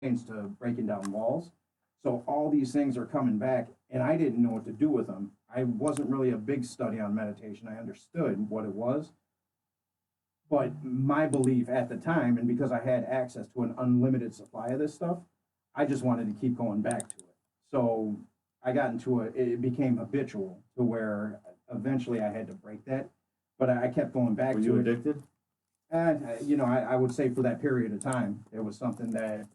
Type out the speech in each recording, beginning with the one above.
to breaking down walls. So all these things are coming back, and I didn't know what to do with them. I wasn't really a big study on meditation. I understood what it was, but my belief at the time, and because I had access to an unlimited supply of this stuff, I just wanted to keep going back to it. So I got into it became habitual to where eventually I had to break that. But I kept going back Were to you it. addicted? And, I would say for that period of time, it was something that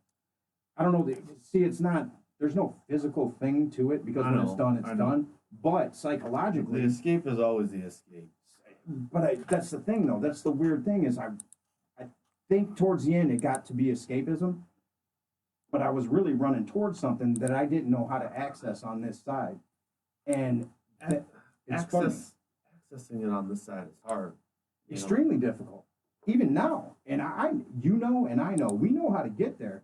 I don't know. See, it's not. There's no physical thing to it because I when it's know, done, it's I know. done. But The psychologically, escape is always the escape. that's the thing, though. That's the weird thing is I think towards the end it got to be escapism, but I was really running towards something that I didn't know how to access on this side, and Ac- it's funny, Accessing it on this side is hard. You know, extremely difficult, even now. And and I know, we know how to get there,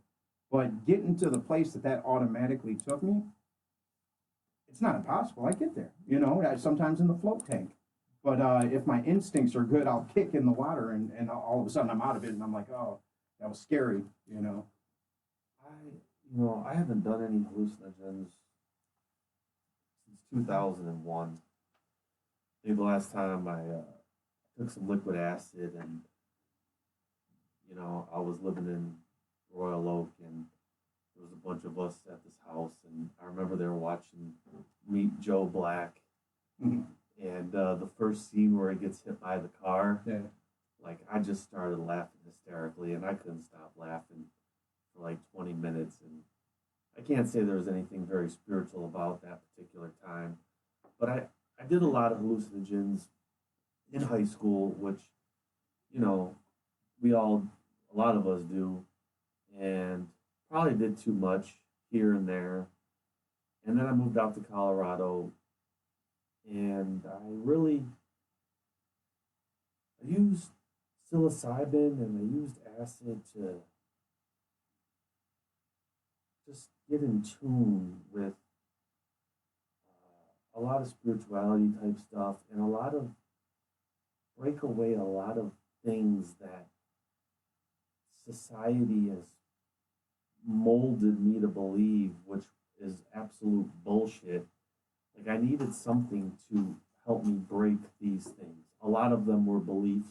but getting to the place that automatically took me, it's not impossible. I get there, sometimes in the float tank. But if my instincts are good, I'll kick in the water and all of a sudden I'm out of it and I'm like, oh, that was scary. I I haven't done any hallucinogens since 2001. Maybe the last time I took some liquid acid, and I was living in Royal Oak, and there was a bunch of us at this house, and I remember they were watching Meet Joe Black, Mhm. and the first scene where he gets hit by the car, Yeah. like I just started laughing hysterically, and I couldn't stop laughing for like 20 minutes, and I can't say there was anything very spiritual about that particular time, but I did a lot of hallucinogens in high school, which you know we all a lot of us do, and probably did too much here and there. And then I moved out to Colorado, and I used psilocybin and I used acid to just get in tune with a lot of spirituality type stuff, and a lot of break away a lot of things that society has molded me to believe, which is absolute bullshit. Like I needed something to help me break these things. A lot of them were beliefs.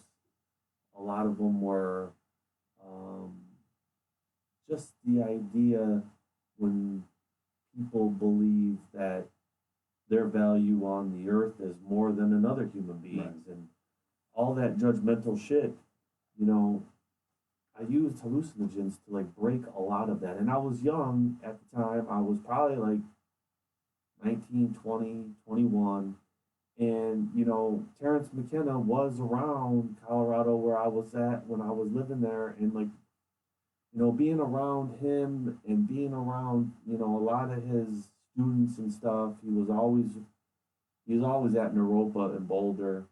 A lot of them were um, just the idea when people believe that their value on the earth is more than another human being's, and all that judgmental shit. You know, I used hallucinogens to like break a lot of that. And I was young at the time. I was probably like 19, 20, 21. And, Terrence McKenna was around Colorado where I was at when I was living there. And like, being around him and being around, a lot of his students and stuff, he was always at Naropa and Boulder.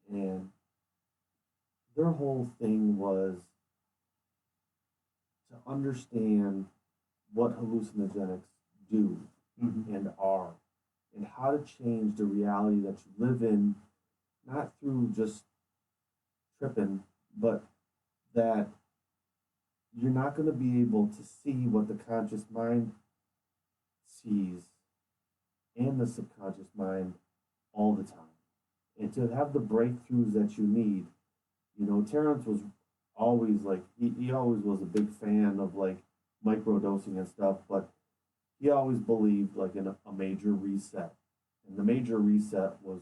And their whole thing was to understand what hallucinogenics do Mhm. and are, and how to change the reality that you live in, not through just tripping, but that you're not going to be able to see what the conscious mind sees and the subconscious mind all the time. And to have the breakthroughs that you need, Terrence was always like, he always was a big fan of like microdosing and stuff, but he always believed like in a major reset. And the major reset was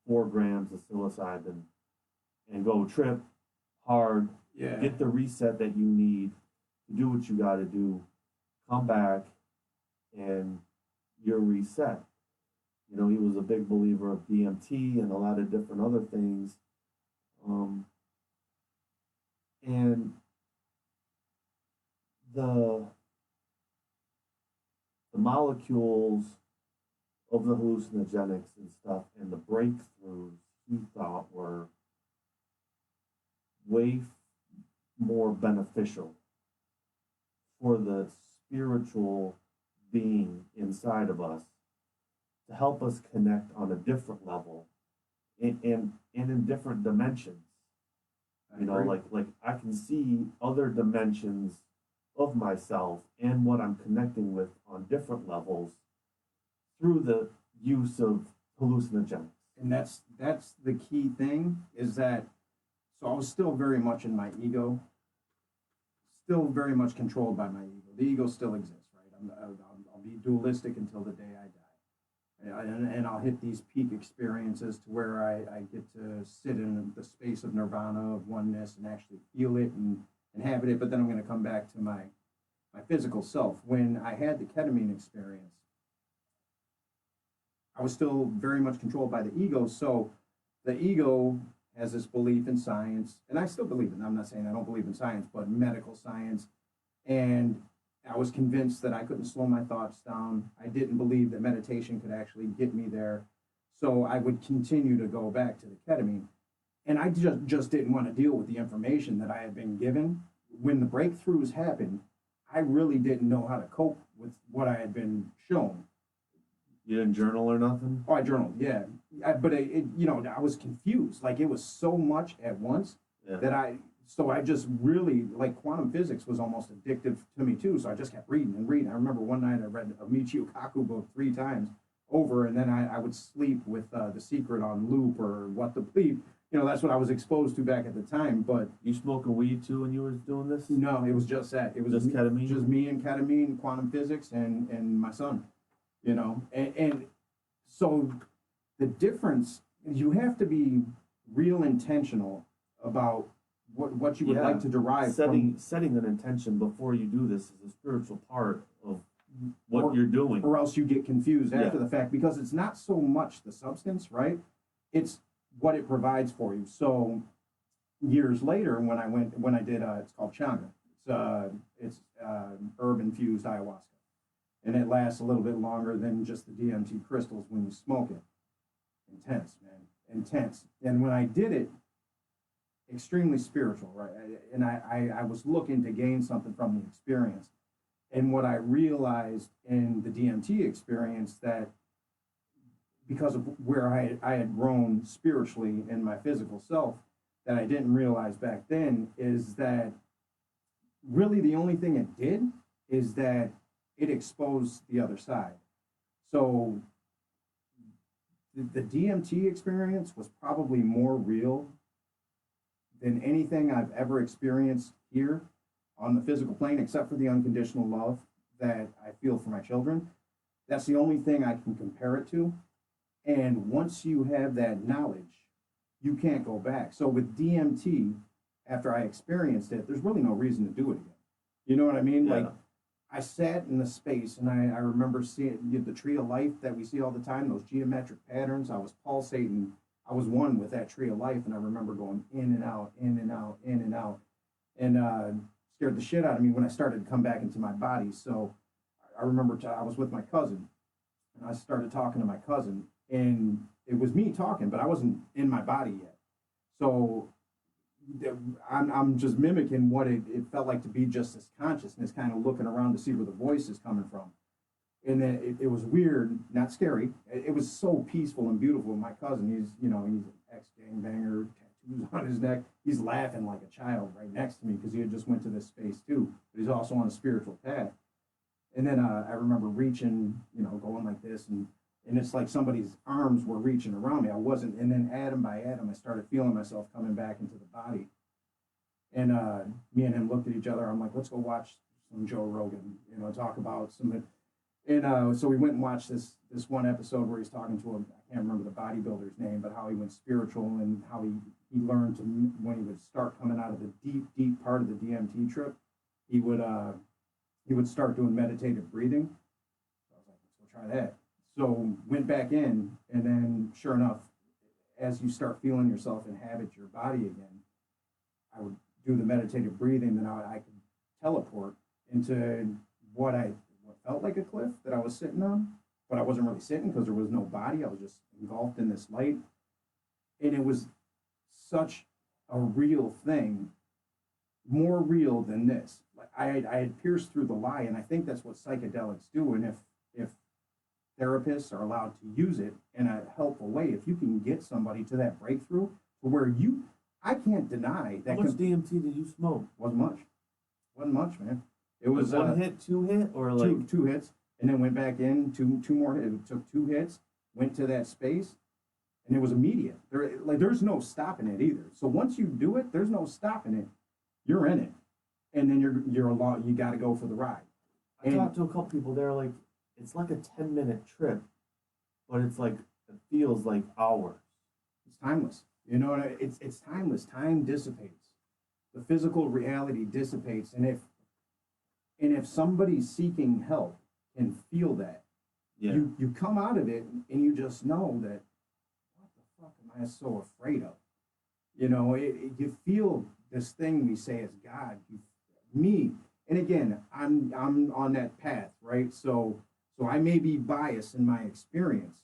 4 grams of psilocybin and go trip hard, Yeah. get the reset that you need to do what you got to do, come back, and you're reset. He was a big believer of DMT and a lot of different other things. Um, and the the molecules of the hallucinogenics and stuff and the breakthroughs he thought were way more beneficial for the spiritual being inside of us, to help us connect on a different level and in different dimensions. I agree. Like I can see other dimensions of myself and what I'm connecting with on different levels through the use of hallucinogenics. And that's the key thing is that, so I was still very much in my ego, still very much controlled by my ego. The ego still exists, right? I'll be dualistic until the day I die. And I'll hit these peak experiences to where I get to sit in the space of nirvana, of oneness, and actually feel it and inhabit it. But then I'm going to come back to my physical self. When I had the ketamine experience, I was still very much controlled by the ego. So the ego has this belief in science, and I still believe it. I'm not saying I don't believe in science, but medical science. And I was convinced that I couldn't slow my thoughts down. I didn't believe that meditation could actually get me there. So I would continue to go back to the ketamine. And I just didn't want to deal with the information that I had been given. When the breakthroughs happened, I really didn't know how to cope with what I had been shown. You didn't journal or nothing? Oh, I journaled, yeah. But I was confused. Like it was so much at once Yeah. that I just really, like quantum physics was almost addictive to me too. So I just kept reading and reading. I remember one night I read a Michio Kaku book 3 times over, and then I would sleep with The Secret on loop or What to Bleep. That's what I was exposed to back at the time. But You smoking weed too when you were doing this? no, it was just that. It was Just ketamine? just me and ketamine, quantum physics, and my son. And so the difference, you have to be real intentional about what you would Yeah. like to derive Setting an intention before you do this is a spiritual part of what you're doing. or else you get confused after Yeah. the fact, because it's not so much the substance, right? It's what it provides for you. So years later, when I did it's called Changa. It's herb infused ayahuasca, and it lasts a little bit longer than just the DMT crystals when you smoke it. Intense, man, intense. And when I did it, extremely spiritual, right? And I was looking to gain something from the experience. And what I realized in the DMT experience, that because of where I had grown spiritually in my physical self, that I didn't realize back then, is that really the only thing it did is that it exposed the other side. So the DMT experience was probably more real than anything I've ever experienced here on the physical plane, except for the unconditional love that I feel for my children. That's the only thing I can compare it to. And once you have that knowledge, you can't go back. So with DMT, after I experienced it, there's really no reason to do it again. You know what I mean? Yeah. Like, I sat in the space, and I remember seeing the tree of life that we see all the time, those geometric patterns. I was pulsating. I was one with that tree of life, and I remember going in and out, in and out, in and out, and scared the shit out of me when I started to come back into my body. So I remember I was with my cousin, and I started talking to my cousin, and it was me talking, but I wasn't in my body yet. So I'm just mimicking what it felt like to be just this consciousness, kind of looking around to see where the voice is coming from. And then it was weird, not scary. It was so peaceful and beautiful. My cousin, he's an ex-gangbanger, tattoos on his neck. He's laughing like a child right next to me because he had just went to this space too. But he's also on a spiritual path. And then I remember reaching, going like this, and it's like somebody's arms were reaching around me. I wasn't. And then atom by atom, I started feeling myself coming back into the body. And me and him looked at each other. I'm like, let's go watch some Joe Rogan, talk about some. And so we went and watched this one episode where he's talking to him. I can't remember the bodybuilder's name, but how he went spiritual and how he learned to, when he would start coming out of the deep part of the DMT trip, he would start doing meditative breathing. So I was like, let's go try that. So went back in, and then sure enough, as you start feeling yourself inhabit your body again, I would do the meditative breathing, then I could teleport into what felt like a cliff that I was sitting on, but I wasn't really sitting because there was no body. I was just engulfed in this light. And it was such a real thing, more real than this. Like I had pierced through the lie, and I think that's what psychedelics do. And if therapists are allowed to use it in a helpful way, if you can get somebody to that breakthrough to where I can't deny that. How much DMT did you smoke? Wasn't much, man. It was Like one hit, two hit, or like two hits, and then went back in, two more. It took two hits, went to that space, and it was immediate. There's no stopping it either. So once you do it, there's no stopping it. You're in it, and then you're along. You got to go for the ride. I talked to a couple people. They're like, it's like a 10-minute trip, but it's like it feels like hours. It's timeless. You know, it's timeless. Time dissipates. The physical reality dissipates, and if somebody's seeking help can feel that, Yeah, you come out of it and you just know that what the fuck am I so afraid of? You know, you feel this thing we say is God. Me, and again, I'm on that path, right? So I may be biased in my experience,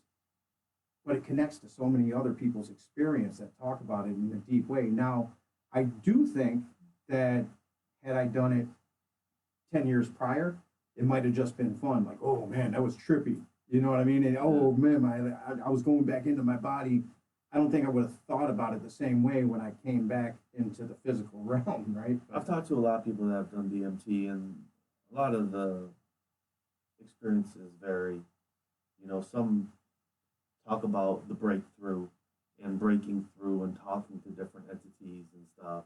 but it connects to so many other people's experience that talk about it in a deep way. Now, I do think that had I done it 10 years prior, it might have just been fun. Like, oh man, that was trippy. You know what I mean? And oh man, I was going back into my body. I don't think I would have thought about it the same way when I came back into the physical realm, right? I've talked to a lot of people that have done DMT, and a lot of the experiences vary. You know, some talk about the breakthrough and breaking through and talking to different entities and stuff,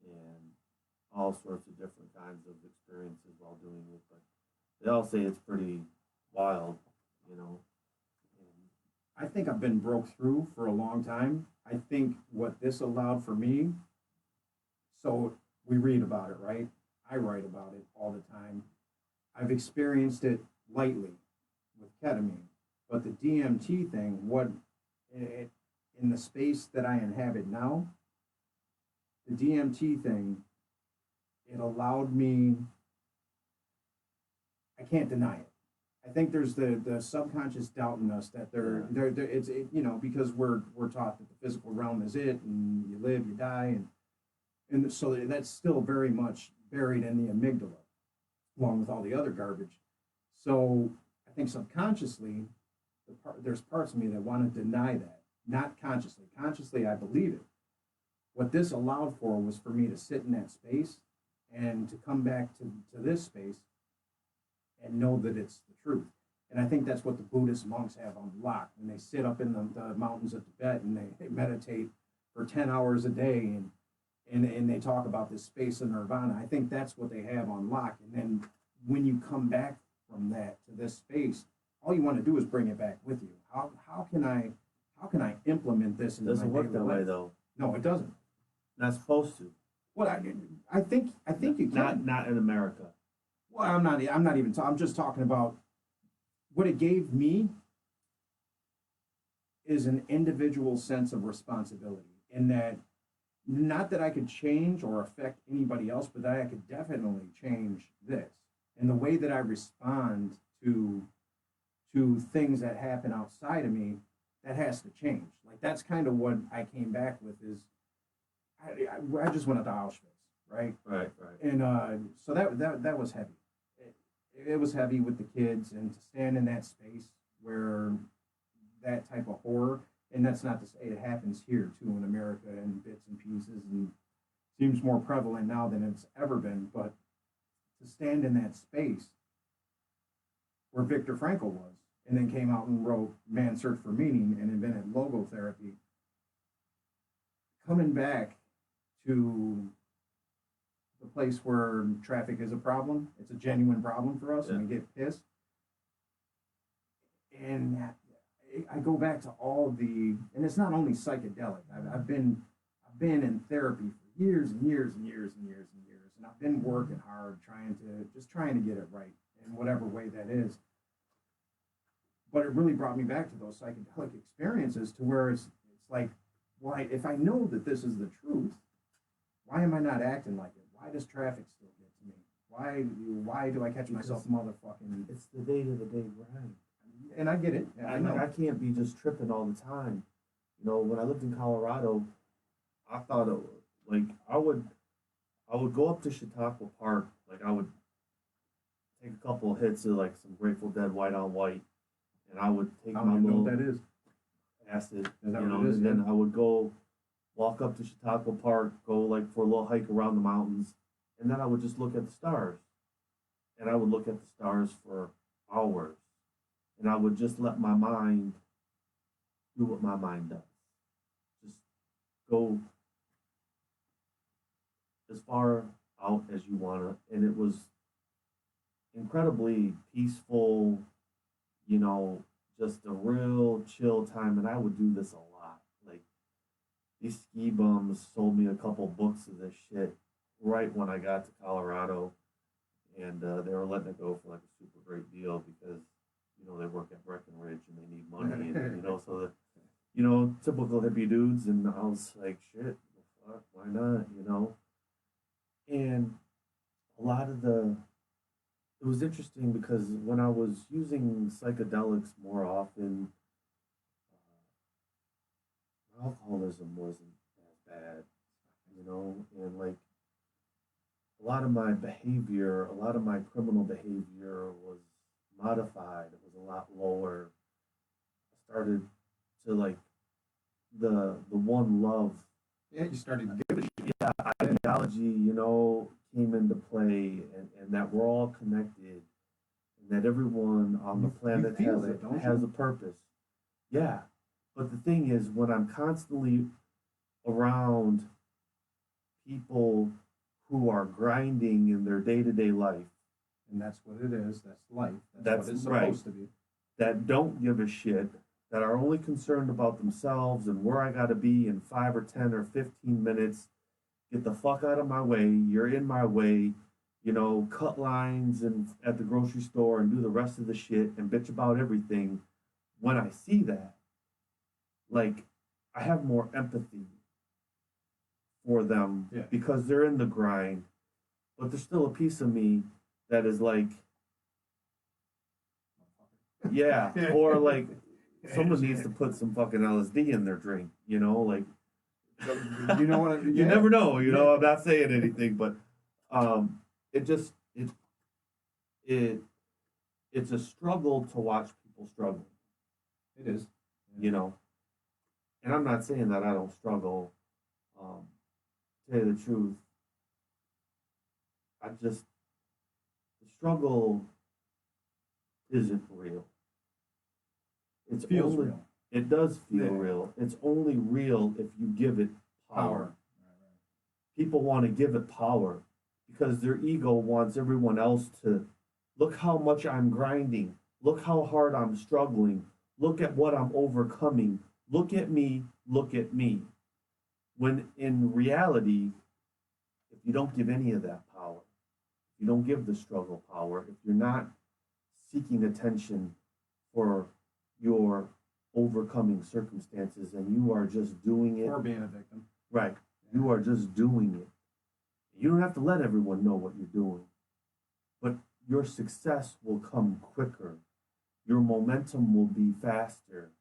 and all sorts of different kinds of experiences while doing it. But they all say it's pretty wild, you know. I think I've been broke through for a long time. I think what this allowed for me, so we read about it, right? I write about it all the time. I've experienced it lightly with ketamine, but the DMT thing, in the space that I inhabit now, the DMT thing, it allowed me, I can't deny it. I think there's the subconscious doubt in us that you know, because we're taught that the physical realm is it, and you live, you die, and so that's still very much buried in the amygdala, along with all the other garbage. So I think subconsciously, there's parts of me that want to deny that, not consciously. Consciously, I believe it. What this allowed for was for me to sit in that space and to come back to this space and know that it's the truth. And I think that's what the Buddhist monks have on lock when they sit up in the mountains of Tibet and they meditate for 10 hours a day and they talk about this space of nirvana. I think that's what they have on lock. And then when you come back from that to this space, all you want to do is bring it back with you. How can I implement this It into doesn't my work daily that way life? though. No, it doesn't. Not supposed to. Well, I think you can. Not in America. Well, I'm not even. I'm just talking about what it gave me is an individual sense of responsibility. In that, not that I could change or affect anybody else, but that I could definitely change this and the way that I respond to things that happen outside of me. That has to change. Like that's kind of what I came back with is I just went to Auschwitz, right? Right. And so that was heavy. It was heavy with the kids, and to stand in that space where that type of horror, and that's not to say it happens here too in America in bits and pieces, and seems more prevalent now than it's ever been. But to stand in that space where Viktor Frankl was, and then came out and wrote Man's Search for Meaning and invented logotherapy, coming back to the place where traffic is a problem. It's a genuine problem for us, and we get pissed. And I go back to all and it's not only psychedelic. I've been in therapy for years and years and years and years and years, and I've been working hard trying to get it right in whatever way that is. But it really brought me back to those psychedelic experiences to where it's like, why, if I know that this is the truth, why am I not acting like it? Why does traffic still get to me? Why do I catch myself motherfucking? It's the day-to-day grind. And I get it. I know. I can't be just tripping all the time. You know, when I lived in Colorado, I thought I would go up to Chautauqua Park. Like I would take a couple of hits of like some Grateful Dead White on White, and I would take I my don't even know little what that is. acid, Is that you know, what it is? and then I would go walk up to Chautauqua Park, go like for a little hike around the mountains, and then I would just look at the stars. and I would look at the stars for hours, and I would just let my mind do what my mind does. Just go as far out as you want to. And it was incredibly peaceful, you know, just a real chill time. And I would do this a lot. Like, these ski bums sold me a couple books of this shit right when I got to Colorado. And they were letting it go for like a super great deal because, you know, they work at Breckenridge and they need money. And, you know, so the, you know, typical hippie dudes. And I was like, shit, fuck, why not, you know? And a lot of it was interesting because when I was using psychedelics more often, alcoholism wasn't as bad, you know, and like a lot of my behavior, a lot of my criminal behavior was modified. It was a lot lower. I started to like the one love, Yeah, you started to give it. yeah, ideology, you know, came into play, and that we're all connected, and that everyone on the You planet feel it, don't has you? a purpose. Yeah, but the thing is, when I'm constantly around people who are grinding in their day to day life, And that's what it is. That's life. That's what it's right. supposed to be. that don't give a shit, that are only concerned about themselves and where I got to be in 5 or 10 or 15 minutes. Get the fuck out of my way. You're in my way. You know, cut lines and at the grocery store and do the rest of the shit and bitch about everything. When I see that, like, I have more empathy for them Yeah. because they're in the grind, but there's still a piece of me that is like, yeah, or like someone needs to put some fucking LSD in their drink, you know, like, You know what? you Yeah. never know, you know. I'm not saying anything, but it just it it's a struggle to watch people struggle, It is. you know. And I'm not saying that I don't struggle. To tell you the truth, I just the struggle isn't real. It's It feels only real. it does feel Yeah. real. It's only real if you give it power. Power. People want to give it power because their ego wants everyone else to look how much I'm grinding, look how hard I'm struggling, look at what I'm overcoming, look at me, look at me. When in reality, if you don't give any of that power, if you don't give the struggle power, if you're not seeking attention for your overcoming circumstances and you are just doing it, Or being a victim. right, you are just doing it. You don't have to let everyone know what you're doing, but your success will come quicker. Your momentum will be faster.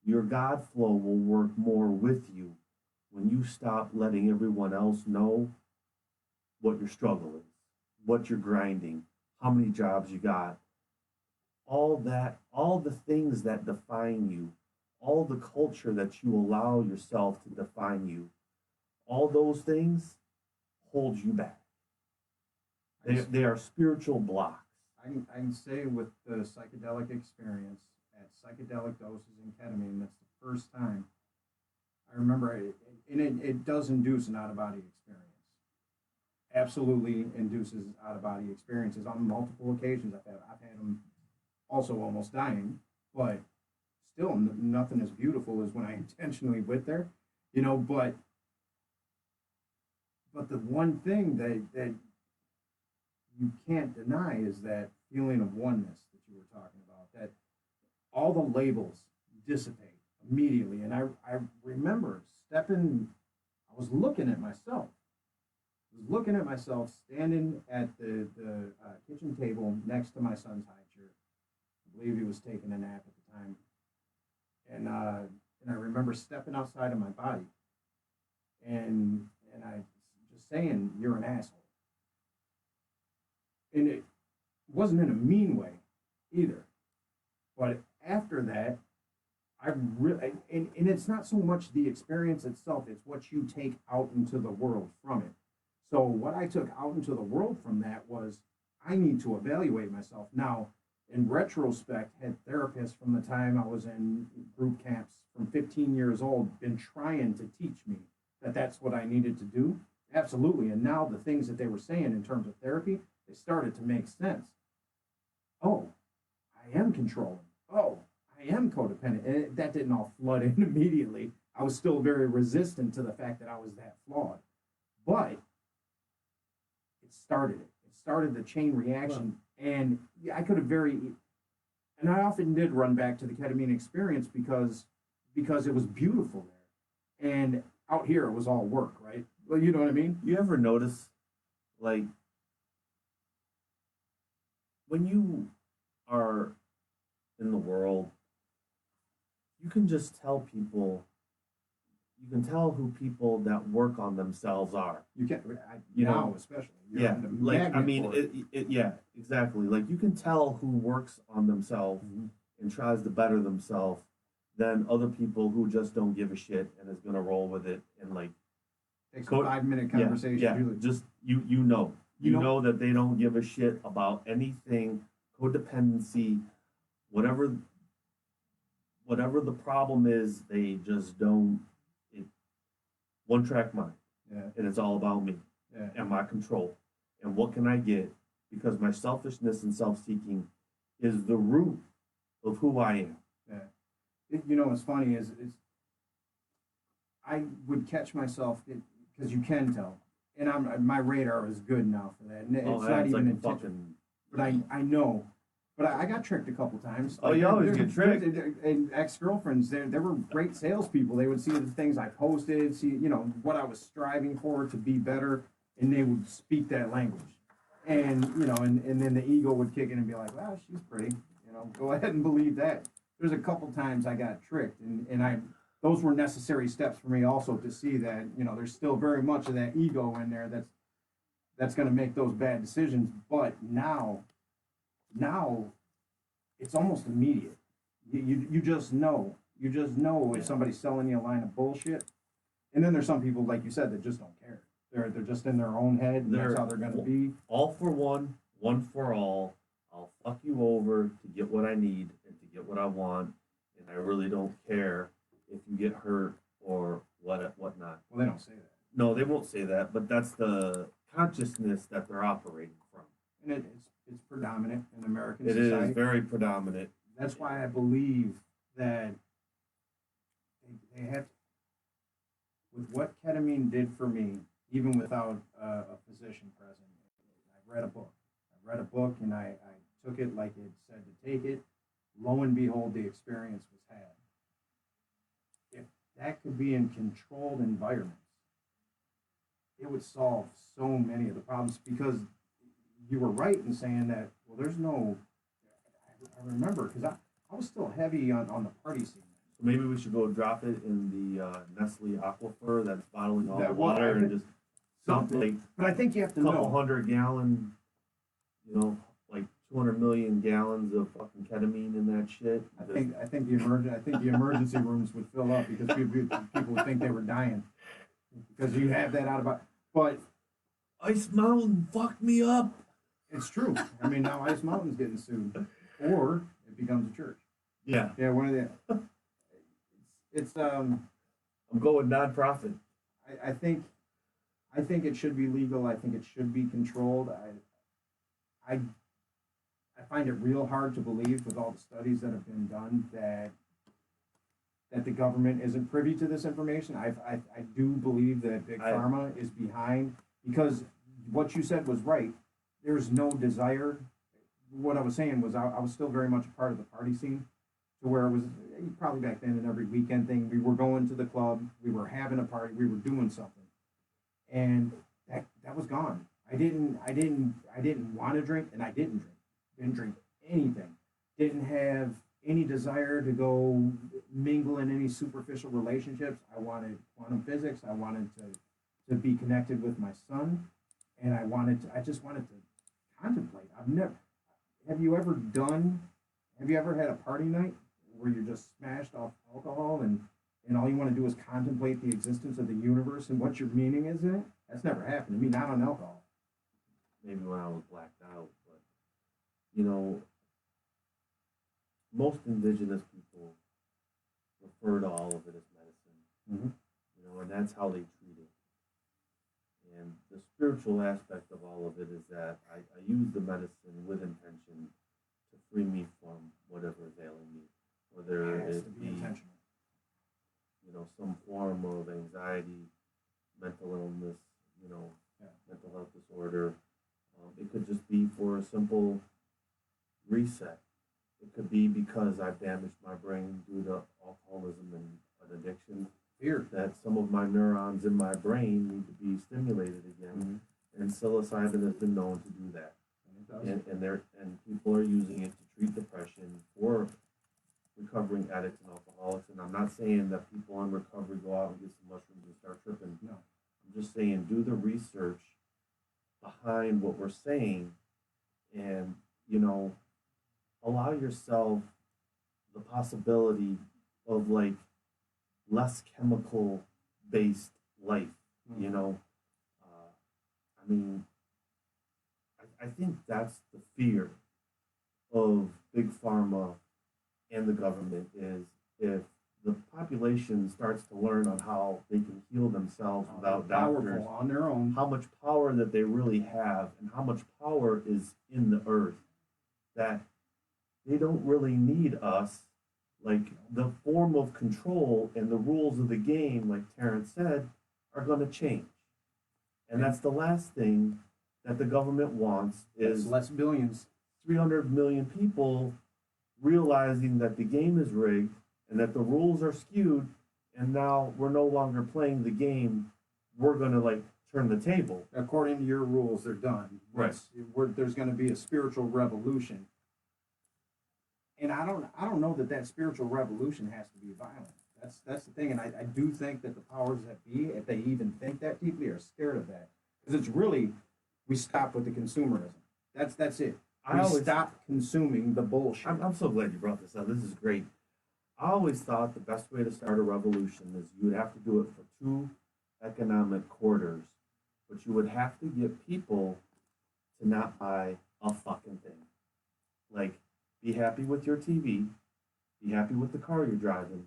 Your God flow will work more with you when you stop letting everyone else know what your struggle is, what you're grinding, how many jobs you got, all that, all the things that define you, all the culture that you allow yourself to define you, all those things hold you back. They are spiritual blocks. I can say with the psychedelic experience at psychedelic doses and ketamine, that's the first time I remember it, and it does induce an out of body experience. Absolutely induces out of body experiences on multiple occasions. I've had them also almost dying, but still nothing as beautiful as when I intentionally went there, you know. But the one thing that you can't deny is that feeling of oneness that you were talking about. That all the labels dissipate immediately, and I remember stepping. I was looking at myself. I was looking at myself standing at the kitchen table next to my son's high chair. I believe he was taking a nap at the time, and I remember stepping outside of my body, and I just saying, "You're an asshole," and it wasn't in a mean way either. But after that, I really, and it's not so much the experience itself, it's what you take out into the world from it. So what I took out into the world from that was I need to evaluate myself. Now, in retrospect, had therapists from the time I was in group camps from 15 years old been trying to teach me that that's what I needed to do? Absolutely. And now the things that they were saying in terms of therapy, they started to make sense. Oh, I am controlling. Oh, I am codependent. And that didn't all flood in immediately. I was still very resistant to the fact that I was that flawed. But it started it. It started the chain reaction. And yeah, I could have and I often did run back to the ketamine experience because it was beautiful there. And out here it was all work, right? Well, you know what I mean? You ever notice, like, when you are in the world, you can just tell people, you can tell who people that work on themselves are. You can't, You now know, especially. You're Yeah, in the like, I magnet mean, for it. yeah, exactly. Like, you can tell who works on themselves Mhm. and tries to better themselves than other people who just don't give a shit and is gonna roll with it and like Takes a Co- 5 minute yeah, conversation. yeah, Usually. just you know. You You know- know that they don't give a shit about anything, codependency, whatever whatever the problem is, they just don't it one track mind Yeah, and it's all about me yeah. and my control. And what can I get? Because my selfishness and self seeking is the root of who I am. You know what's funny is I would catch myself because you can tell, and my radar is good now for that, and it's not That's even like a intentional. fucking But I know, but I got tricked a couple times. Oh, you always get tricked. And ex-girlfriends, there were great salespeople. They would see the things I posted, see what I was striving for to be better, and they would speak that language. And and then the ego would kick in and be like, "Well, she's pretty. Go ahead and believe that." There's a couple times I got tricked, and those were necessary steps for me also to see that there's still very much of that ego in there that's going to make those bad decisions. But now it's almost immediate. You just know. You just know if Yeah. somebody's selling you a line of bullshit. And then there's some people, like you said, that just don't care. They're just in their own head, and that's how they're going to be. All for one, one for all. I'll fuck you over to get what I need and to get what I want, and I really don't care if you get hurt or whatnot. Well, they don't say that, No, they won't say that, but that's the consciousness that they're operating from. and it's predominant in American It society. is very predominant. That's why I believe that they have, with what ketamine did for me, even without a physician present. I read a book. And I took it like it said to take it. Lo and behold, the experience was had. If that could be in controlled environments, it would solve so many of the problems, because you were right in saying that, well, there's no, I remember, because I was still heavy on the party scene. So maybe we should go drop it in the Nestle aquifer that's bottling all That the wa- water and just dump Something. like But I think you have to a couple know. 100-gallon, like 200 million gallons of fucking ketamine in that shit. I think the emergency rooms would fill up because people would think they were dying because you have that out of. But Ice Mountain fucked me up. it's true. I mean, now Ice Mountain's getting sued, or it becomes a church. Yeah, Yeah, one of the. It's I'm going nonprofit. I think it should be legal. I think it should be controlled. I find it real hard to believe, with all the studies that have been done, that the government isn't privy to this information. I do believe that Big Pharma is behind, because what you said was right. There's no desire. What I was saying was I was still very much a part of the party scene, to where it was probably back then an every weekend thing. We were going to the club, we were having a party, we were doing something, and that was gone. I didn't want to drink, and I didn't drink anything. Didn't have any desire to go mingle in any superficial relationships. I wanted quantum physics. I wanted to be connected with my son, and I just wanted to contemplate. Have you ever had a party night where you're just smashed off alcohol and all you want to do is contemplate the existence of the universe and what your meaning is in it? That's never happened to me, not on alcohol. Maybe when I was blacked out, but you know, most indigenous people refer to all of it as medicine, Mhm. you know, and that's how they treat it. And the spiritual aspect of all of it is that I use the medicine with intention to free me from whatever is ailing me, whether It has it to be be, intentional. you know, some form of anxiety, mental illness, you know, Yeah. mental health disorder. It could just be for a simple reset. It could be because I've damaged my brain due to alcoholism and an addiction, Fear. that some of my neurons in my brain need to be stimulated again. And psilocybin has been known to do that. And it does. And people are using it to treat depression for recovering addicts and alcoholics. And I'm not saying that people in recovery go out and get some mushrooms and start tripping. No. I'm just saying do the research behind what we're saying, and you know, allow yourself the possibility of like less chemical based life. You know, I mean, I think that's the fear of big pharma and the government is if the population starts to learn on how they can heal themselves without doctors, Powerful on their own. how much power that they really have and how much power is in the earth, that they don't really need us. Like the form of control and the rules of the game, like Terrence said, are going to change. And that's the last thing that the government wants Is is less billions. 300 million people realizing that the game is rigged and that the rules are skewed, and now we're no longer playing the game. We're going to like turn the table. According to your rules, they're done. Right. There's going to be a spiritual revolution, and I don't know that spiritual revolution has to be violent. That's the thing, and I do think that the powers that be, if they even think that deeply, are scared of that, because it's really, we stop with the consumerism. That's it. We stop consuming the bullshit. I'm so glad you brought this up. This is great. I always thought the best way to start a revolution is you would have to do it for 2 economic quarters, but you would have to get people to not buy a fucking thing. Like, be happy with your TV, be happy with the car you're driving.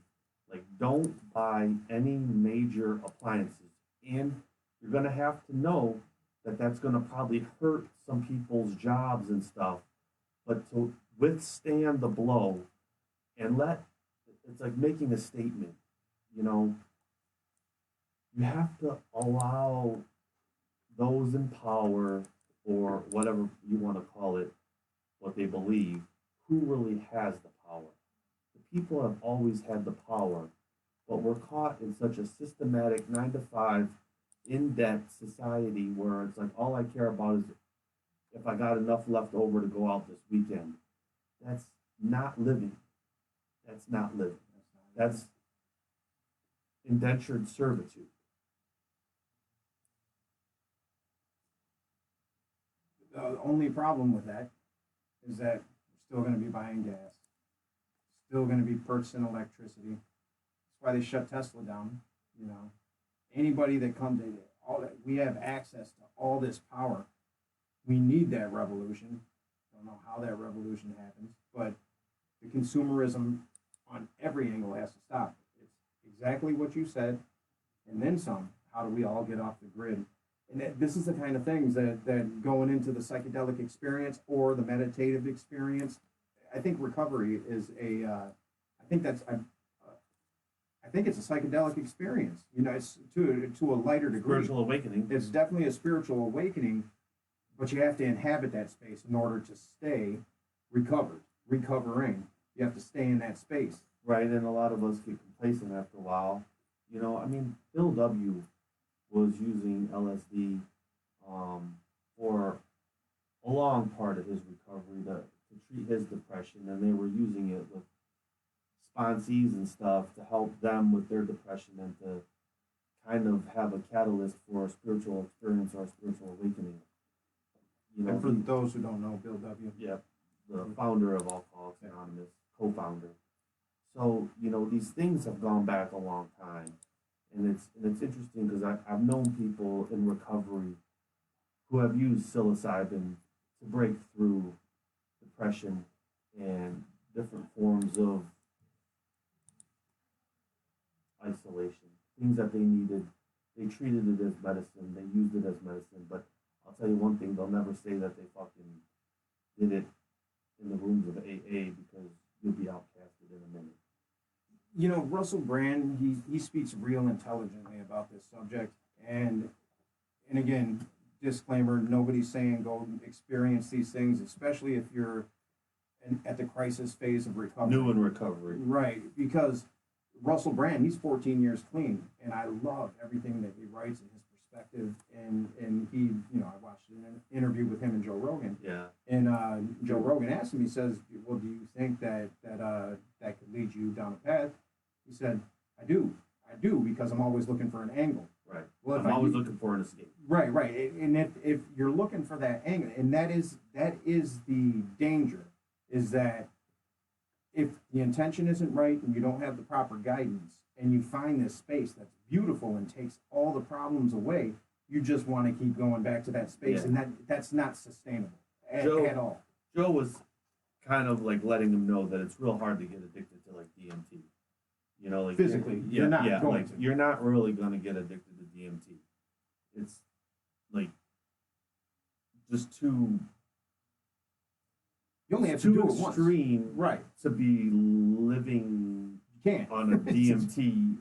Like, don't buy any major appliances. And you're going to have to know that that's going to probably hurt some people's jobs and stuff. But to withstand the blow and it's like making a statement, you know, you have to allow those in power, or whatever you want to call it, what they believe, who really has the power. The people have always had the power, but we're caught in such a systematic 9 to 5 in-debt society where it's like all I care about is if I got enough left over to go out this weekend. That's not living. That's not living. That's indentured servitude. The only problem with that is that we're still going to be buying gas, still going to be purchasing electricity. That's why they shut Tesla down. You know, anybody that comes in, all that we have access to all this power. We need that revolution. Don't know how that revolution happens, but the consumerism on every angle has to stop. It's exactly what you said, and then some. How do we all get off the grid? And this is the kind of things that going into the psychedelic experience or the meditative experience. I think recovery is I think it's a psychedelic experience. You know, it's to a lighter degree. Spiritual awakening. It's definitely a spiritual awakening, but you have to inhabit that space in order to stay recovering. You have to stay in that space. Right, and a lot of us get complacent after a while. You know, I mean, Bill W. was using LSD for a long part of his recovery to treat his depression, and they were using it with sponsees and stuff to help them with their depression and to kind of have a catalyst for a spiritual experience or a spiritual awakening. You know, And for those who don't know, Bill W. yeah, the founder of Alcoholics Anonymous, co-founder. So, you know, these things have gone back a long time. And it's interesting because I've known people in recovery who have used psilocybin to break through depression and different forms of isolation, things that they needed. They treated it as medicine. They used it as medicine. But I'll tell you one thing: they'll never say that they fucking did it in the rooms of AA because you'll be outcasted in a minute. You know, Russell Brand, he speaks real intelligently about this subject, and again, disclaimer: nobody's saying go experience these things, especially if you're at the crisis phase of recovery. New in recovery. Right, because Russell Brand, he's 14 years clean, and I love everything that he writes and his perspective. And he, you know, I watched an interview with him and Joe Rogan, Yeah. and Joe Rogan asked him. He says, "Well, do you think that could lead you down a path?" He said, I do, because I'm always looking for an angle." Right. Well, I'm always looking for an escape. Right, right. And if you're looking for that angle, and that is the danger, is that if the intention isn't right and you don't have the proper guidance and you find this space that's beautiful and takes all the problems away, you just want to keep going back to that space, Yeah. and that's not sustainable Joe- at all. Joe was kind of like letting them know that it's real hard to get addicted to like DMT. You know, like Physically, you're not going like to. you're not really gonna get addicted to DMT. It's like just too You only have to too do it once. extreme Right. to be living You can't. on a DMT.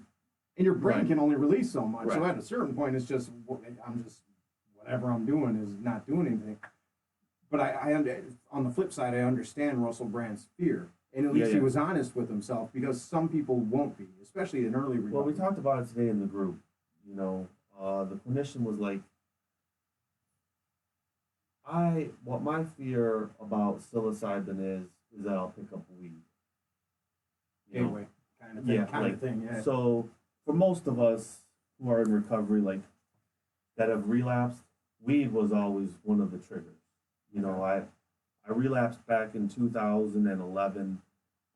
And your brain Right. can only release so much. So Right. at a certain point, it's just I'm just whatever I'm doing is not doing anything. But on the flip side, I understand Russell Brand's fear, and at least he Yeah. was honest with himself, because some people won't be, especially in early recovery. Well, we talked about it today in the group. You know, the clinician was like, what my fear about psilocybin is that I'll pick up weed. You know? Gateway kind of thing. Yeah, kind like, of thing. Yeah. So for most of us who are in recovery, like that have relapsed, weed was always one of the triggers. You know, I relapsed back in 2011.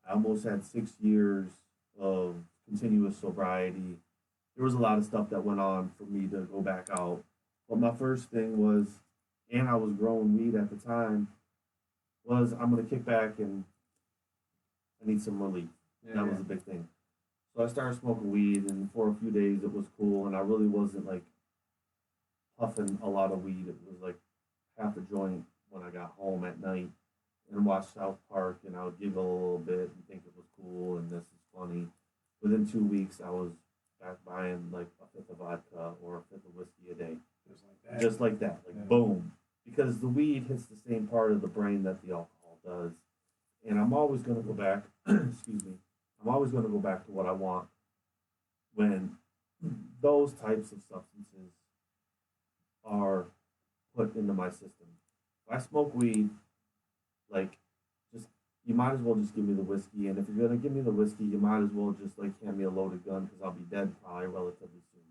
I almost had 6 years of continuous sobriety. There was a lot of stuff that went on for me to go back out. But my first thing was, and I was growing weed at the time, was I'm gonna kick back and I need some relief. Yeah, That yeah. was a big thing. So I started smoking weed, and for a few days it was cool, and I really wasn't like puffing a lot of weed. It was like half a joint when I got home at night and watched South Park, and I would giggle a little bit and think it was cool and this is funny. Within 2 weeks, I was back buying like a fifth of vodka or a fifth of whiskey a day, Just like that. just like that, like Yeah. boom, because the weed hits the same part of the brain that the alcohol does, and I'm always going to go back. Excuse me. I'm always going to go back to what I want when those types of substances are put into my system. If I smoke weed, like, just you might as well just give me the whiskey, and if you're gonna give me the whiskey, you might as well just like hand me a loaded gun, because I'll be dead probably relatively soon.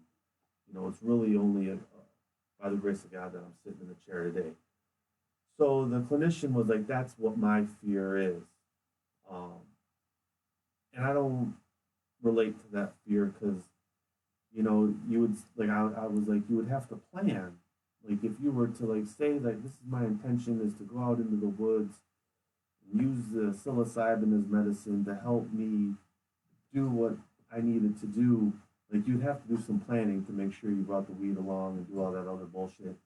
You know, it's really only by the grace of God that I'm sitting in the chair today. So the clinician was like, "That's what my fear is," and I don't relate to that fear because, you know, you would like I was like, you would have to plan. Like if you were to like say like this is my intention is to go out into the woods and use the psilocybin as medicine to help me do what I needed to do, like you'd have to do some planning to make sure you brought the weed along and do all that other bullshit.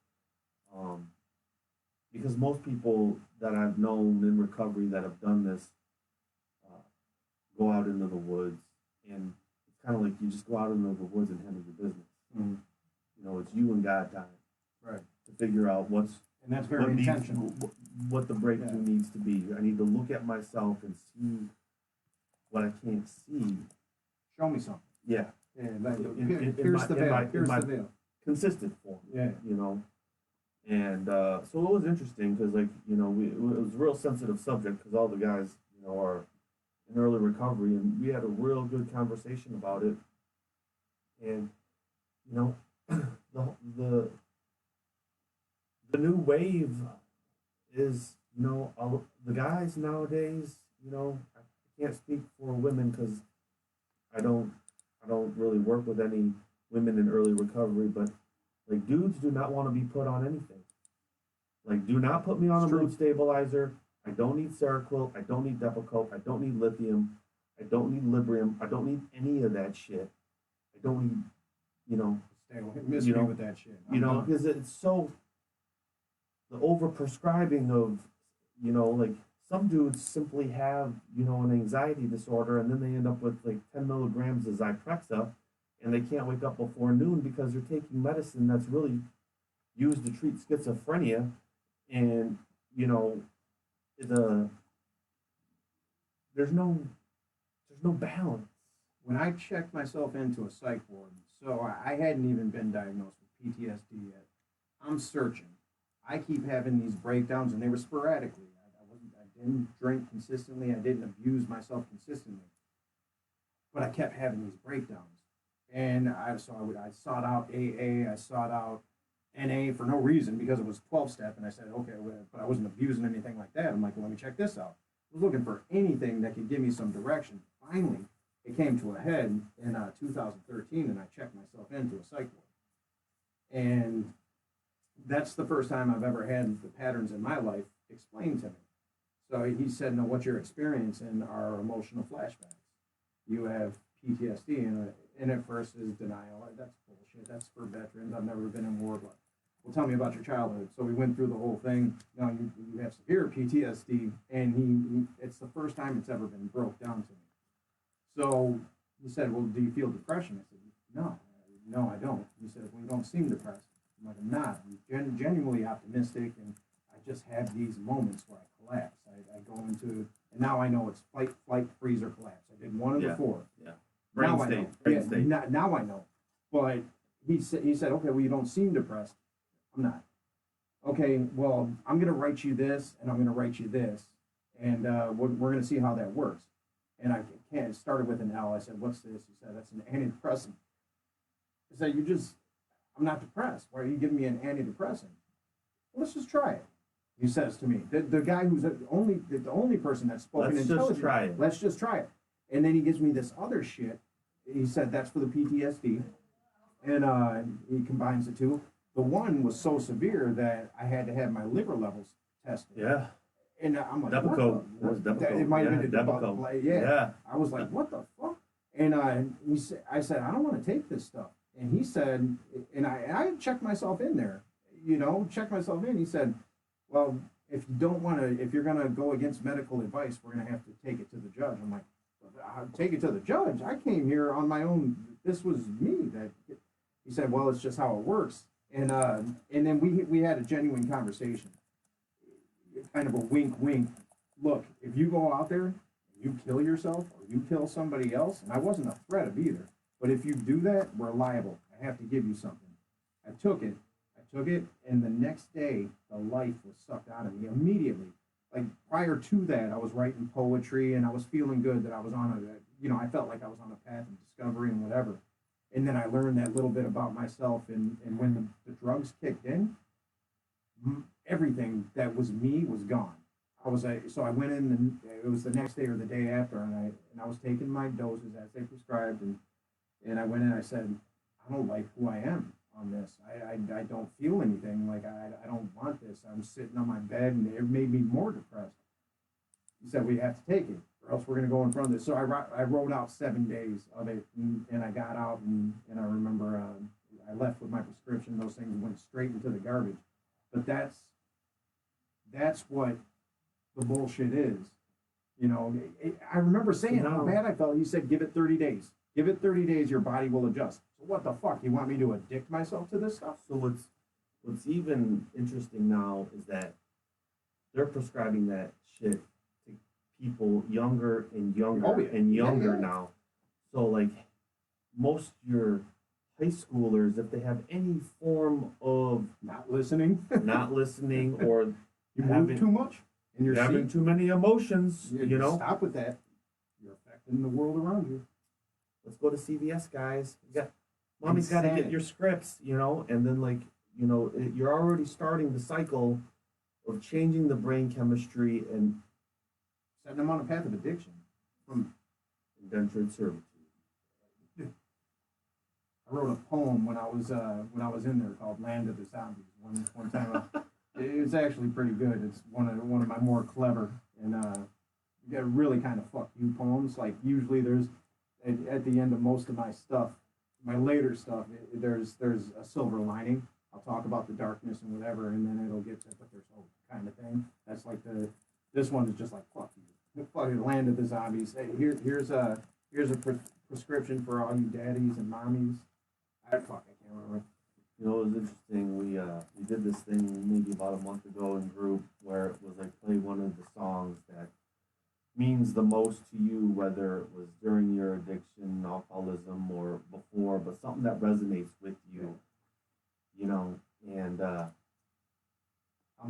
Because most people that I've known in recovery that have done this go out into the woods, and it's kind of like you just go out into the woods and handle your business. Mhm. You know, it's you and God time Right. to figure out And that's very what intentional. what the breakthrough needs to be. I need to look at myself and see what I can't see. Show me something. Yeah, Yeah, like, In pierce my- the in veil. my- Pierce in my- the veil. consistent form. Yeah. You know, and so it was interesting because, like, you know, it was a real sensitive subject because all the guys, you know, are in early recovery, and we had a real good conversation about it. And you know, the new wave is, you know, all the guys nowadays. You know, I can't speak for women because I don't really work with any women in early recovery, but like dudes do not want to be put on anything. Like, do not put me on It's a true. mood stabilizer. I don't need Seroquel. I don't need Depakote. I don't need lithium. I don't need Librium. I don't need any of that shit. I don't need, you know, Stay away, miss you me know, with that shit. you I'm know, done. because it's so the overprescribing of, like some dudes simply have, an anxiety disorder, and then they end up with like 10 milligrams of Zyprexa, and they can't wake up before noon because they're taking medicine that's really used to treat schizophrenia, and you know, the there's no there's no balance. When I checked myself into a psych ward, so I hadn't even been diagnosed with PTSD yet. I'm searching. I keep having these breakdowns, and they were sporadically. I didn't drink consistently. I didn't abuse myself consistently, but I kept having these breakdowns. And I sought out AA. I sought out NA for no reason because it was 12 step, and I said, okay, but I wasn't abusing anything like that. I'm like, well, let me check this out. I was looking for anything that could give me some direction. Finally, it came to a head in 2013, and I checked myself into a psych ward. And that's the first time I've ever had the patterns in my life explained to me. So he said, no, what you're experiencing are emotional flashbacks. You have PTSD, and at first is denial. That's bullshit. That's for veterans. I've never been in war. But well, tell me about your childhood. So we went through the whole thing. Now you have severe PTSD, and it's the first time it's ever been broke down to me. So he said, well, do you feel depression? I said, no, I don't. He said, well, you don't seem depressed. I'm like, I'm not. I'm genuinely optimistic, and I just have these moments where I collapse. I go into, and now I know it's fight, flight, freeze, or collapse. I did one of the four. Yeah. Brain Now I state. know. Brain Yeah, state. now I know. But he said, okay, well, you don't seem depressed. I'm not. Okay, well, I'm going to write you this, and I'm going to write you this, and we're going to see how that works. And I can't. It started with an L. I said, what's this? He said, that's an antidepressant. I said, I'm not depressed. Why are you giving me an antidepressant? Well, let's just try it. He says to me, the guy who's the only person that's spoken Let's intelligent. just try it. Let's just try it. And then he gives me this other shit. He said that's for the PTSD, and he combines the two. The one was so severe that I had to have my liver levels tested. Yeah. And I'm like, Depakote. Was Depakote. it might have Yeah, been a Depakote. yeah. I was like, what the fuck? And I said, I don't want to take this stuff. And he said, and I checked myself in there, checked myself in. He said, well, if you don't want to, if you're going to go against medical advice, we're going to have to take it to the judge. I'm like, I'll take it to the judge. I came here on my own. This was me. He said, well, it's just how it works. And then we had a genuine conversation, kind of a wink, wink. Look, if you go out there, and you kill yourself or you kill somebody else, and I wasn't a threat of either, but if you do that, we're liable. I have to give you something. I took it, and the next day, the life was sucked out of me immediately. Like prior to that, I was writing poetry, and I was feeling good that I was on I felt like I was on a path of discovery and whatever. And then I learned that little bit about myself, and when the drugs kicked in, everything that was me was gone. So I went in, and it was the next day or the day after, and I was taking my doses as they prescribed, and I went in. I said, I don't like who I am on this. I don't feel anything. Like I don't want this. I'm sitting on my bed, and it made me more depressed. He said, we have to take it, or else we're going to go in front of this. So I wrote out 7 days of it, and I got out, and I remember I left with my prescription. Those things went straight into the garbage. But that's what the bullshit is. I remember saying how bad I felt. He said, give it 30 days. Give it 30 days, your body will adjust. So what the fuck? You want me to addict myself to this stuff? So what's even interesting now is that they're prescribing that shit to people younger and younger and younger now. So like most your high schoolers, if they have any form of not listening or you move too much and you're having too many emotions, stop with that. You're affecting the world around you. Let's go to CVS, guys. Mommy's got to get your scripts, and then you're already starting the cycle of changing the brain chemistry and setting them on a path of addiction from indentured servitude. I wrote a poem when I was in there called "Land of the Zombies." One time, It's actually pretty good. It's one of my more clever and you got really kind of fuck you poems. Like usually there's at the end of most of my stuff, my later stuff, there's a silver lining. I'll talk about the darkness and whatever, and then it'll get to but there's hope kind of thing. That's like this one is just like fuck you, fuck you, land of the zombies. Hey, here's a prescription for all you daddies and mommies. I can't remember. You know, it was interesting. We did this thing maybe about a month ago in group where it was like play one of the songs that means the most to you, whether it was during your addiction, alcoholism, or before, but something that resonates with you. You know, and I'm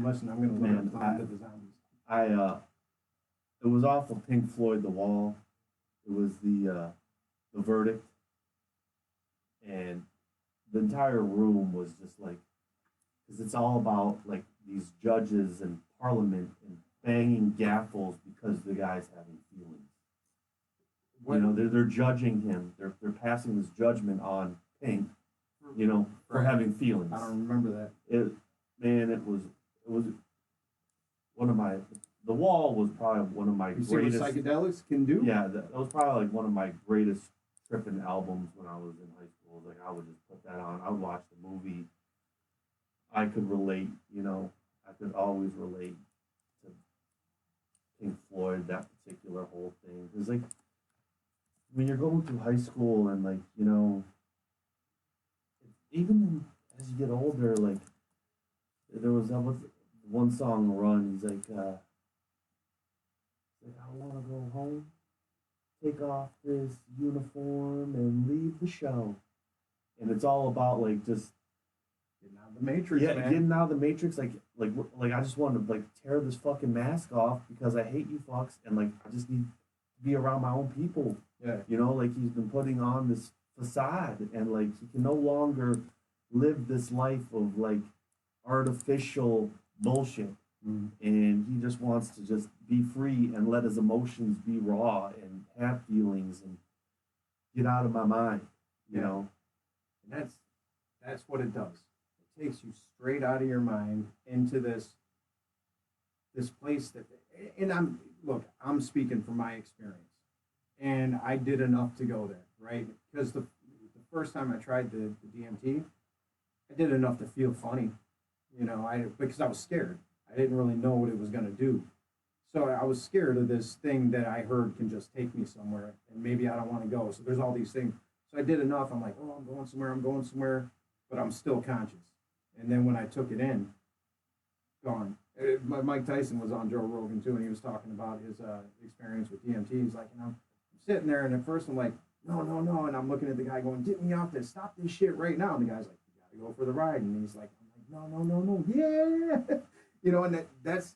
listening. I'm gonna man, learn to the zombies. it was off of Pink Floyd, The Wall. It was the Verdict, and the entire room was just like, because it's all about like these judges and parliament and banging gaffles because the guy's having feelings. What, You know, they're judging him. They're passing this judgment on Pink, you know, for having feelings. I don't remember that. It was one of my. The Wall was probably one of my You see what greatest. psychedelics can do? Yeah, that was probably like one of my greatest tripping albums when I was in high school. Like I would just put that on. I would watch the movie. I could relate, you know. I could always relate to Pink Floyd, that particular whole thing. Because like when you're going through high school and like, you know, even as you get older, like there was that was one song Run. He's like I want to go home, take off this uniform and leave the show. And it's all about like just Getting out of the matrix, yeah, man. getting out of the matrix. Like I just want to like tear this fucking mask off because I hate you fucks and like I just need to be around my own people. Yeah. You know, like he's been putting on this facade and like he can no longer live this life of like artificial bullshit. Mm. And he just wants to just be free and let his emotions be raw and have feelings and get out of my mind, you Yeah. know. And that's what it does. It takes you straight out of your mind into this place that and I'm speaking from my experience. And I did enough to go there, right? Because the first time I tried the DMT, I did enough to feel funny, you know, because I was scared. I didn't really know what it was going to do. So I was scared of this thing that I heard can just take me somewhere and maybe I don't want to go. So there's all these things. So I did enough. I'm like, oh, I'm going somewhere, but I'm still conscious. And then when I took it in, gone. Mike Tyson was on Joe Rogan too, and he was talking about his experience with DMT. He's like, you know, I'm sitting there, and at first I'm like, no, no, no. And I'm looking at the guy going, get me off this, stop this shit right now. And the guy's like, you gotta go for the ride. And he's like, I'm like, no, no, no, no, yeah. You know, and that's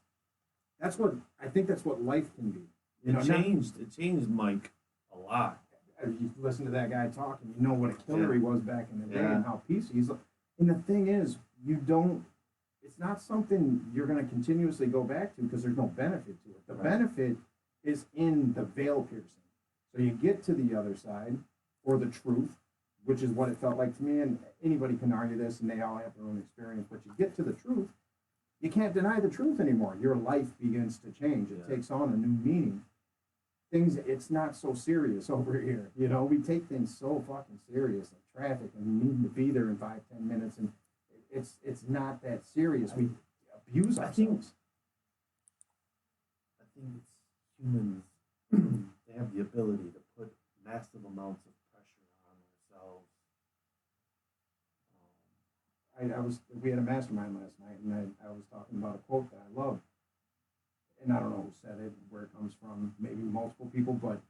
what I think that's what life can be. You know, It changed Mike a lot. you listen to that guy talk, and you know what a killer he was back in the day, Yeah. and how peaceful he's. And the thing is, you don't. It's not something you're going to continuously go back to because there's no benefit to it. The Right. benefit is in the veil piercing. So you get to the other side, or the truth, which is what it felt like to me. And anybody can argue this, and they all have their own experience. But you get to the truth, you can't deny the truth anymore. Your life begins to change. It Yeah. takes on a new meaning. Things, it's not so serious over here. You know, we take things so fucking serious, like traffic and needing to be there in 5-10 minutes, and it's not that serious. We abuse I think- ourselves. I think it's humans. They have the ability to put massive amounts of pressure on ourselves. We had a mastermind last night, and I was talking about a quote that I love, and I don't know who said it, where it comes from, maybe multiple people, but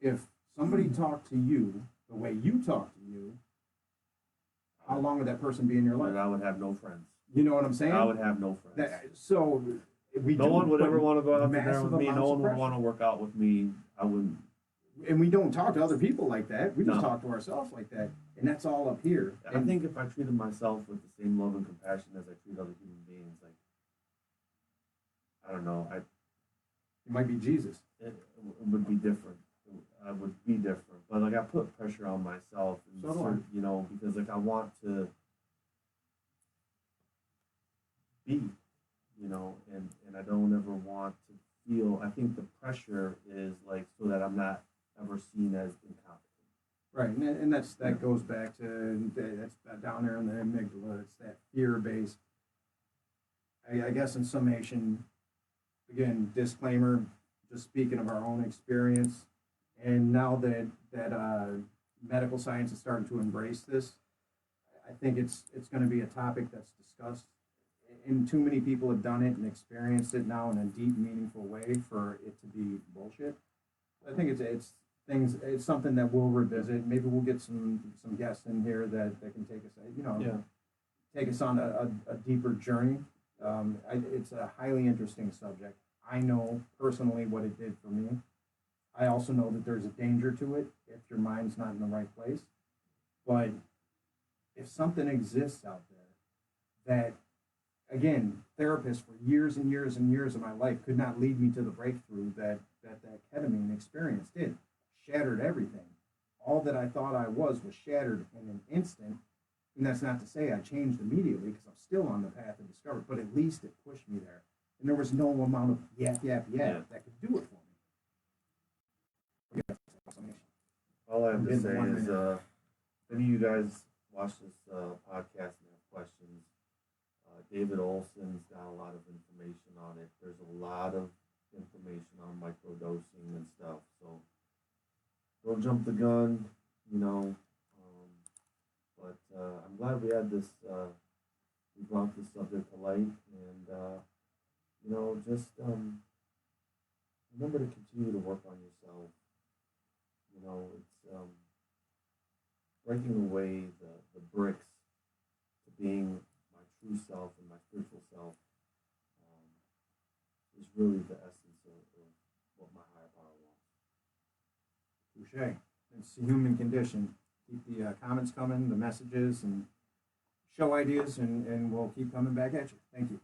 if somebody talked to you the way you talk to you, how long would that person be in your But life? I would have no friends. You know what I'm saying? I would have no friends. So we No do one would put ever want to go out to dinner massive with me. No amounts one of would pressure. want to work out with me. I wouldn't. And we don't talk to other people like that. We just No. talk to ourselves like that, and that's all up here. I think if I treated myself with the same love and compassion as I treat other human beings, like I don't know, it might be Jesus. it would be different. I would be different, but like I put pressure on myself, and So do I. you know, because like I want to be. you know, and I don't ever want to feel, I think the pressure is like so that I'm not ever seen as incompetent. Right, and that goes back to, that's down there in the amygdala, it's that fear-based. I guess in summation, again, disclaimer, just speaking of our own experience, and now that medical science is starting to embrace this, I think it's going to be a topic that's discussed, and too many people have done it and experienced it now in a deep, meaningful way for it to be bullshit. I think it's something that we'll revisit. Maybe we'll get some guests in here that can take us, Yeah. take us on a deeper journey. It's a highly interesting subject. I know personally what it did for me. I also know that there's a danger to it if your mind's not in the right place. But if something exists out there that, again, therapists for years and years and years of my life could not lead me to the breakthrough that ketamine experience did, shattered everything. All that I thought I was shattered in an instant. And that's not to say I changed immediately because I'm still on the path of discovery, but at least it pushed me there. And there was no amount of yap that could do it for me. All I have I'm to getting say 1 is, minute. if any of you guys watch this podcast and have questions, David Olson's got a lot of information on it. There's a lot of information on microdosing and stuff. So don't jump the gun, you know. But I'm glad we had this. We brought this subject to light, and you know, just remember to continue to work on yourself. You know, it's breaking away the bricks to being my true self and my spiritual self is really the essence of what my higher power wants. Touche. It's the human condition. Keep the comments coming, the messages, and show ideas, and we'll keep coming back at you. Thank you.